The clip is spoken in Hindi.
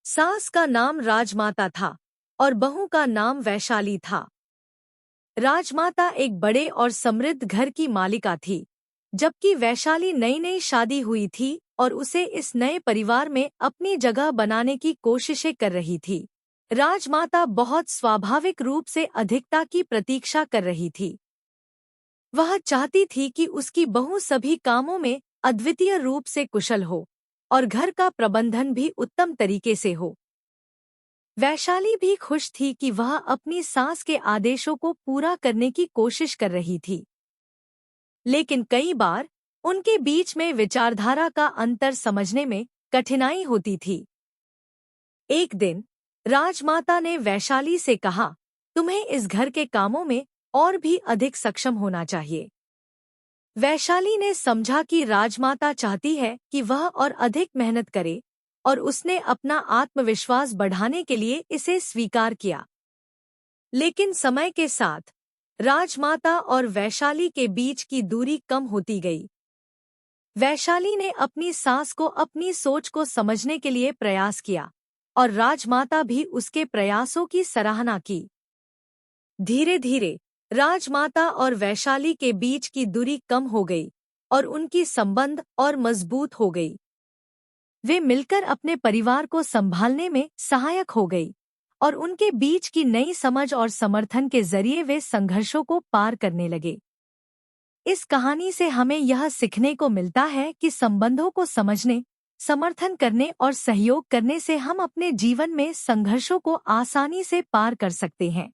सास का नाम राजमाता था और बहू का नाम वैशाली था। राजमाता एक बड़े और समृद्ध घर की मालिका थी, जबकि वैशाली नई नई शादी हुई थी और उसे इस नए परिवार में अपनी जगह बनाने की कोशिशें कर रही थी। राजमाता बहुत स्वाभाविक रूप से अधिकता की प्रतीक्षा कर रही थी। वह चाहती थी कि उसकी बहू सभी कामों में अद्वितीय रूप से कुशल हो और घर का प्रबंधन भी उत्तम तरीके से हो। वैशाली भी खुश थी कि वह अपनी सास के आदेशों को पूरा करने की कोशिश कर रही थी, लेकिन कई बार उनके बीच में विचारधारा का अंतर समझने में कठिनाई होती थी। एक दिन राजमाता ने वैशाली से कहा, तुम्हें इस घर के कामों में और भी अधिक सक्षम होना चाहिए। वैशाली ने समझा कि राजमाता चाहती है कि वह और अधिक मेहनत करे और उसने अपना आत्मविश्वास बढ़ाने के लिए इसे स्वीकार किया। लेकिन समय के साथ राजमाता और वैशाली के बीच की दूरी कम होती गई। वैशाली ने अपनी सास को अपनी सोच को समझने के लिए प्रयास किया और राजमाता भी उसके प्रयासों की सराहना की। धीरे धीरे राजमाता और वैशाली के बीच की दूरी कम हो गई और उनकी संबंध और मजबूत हो गई। वे मिलकर अपने परिवार को संभालने में सहायक हो गई और उनके बीच की नई समझ और समर्थन के जरिए वे संघर्षों को पार करने लगे। इस कहानी से हमें यह सीखने को मिलता है कि संबंधों को समझने, समर्थन करने और सहयोग करने से हम अपने जीवन में संघर्षों को आसानी से पार कर सकते हैं।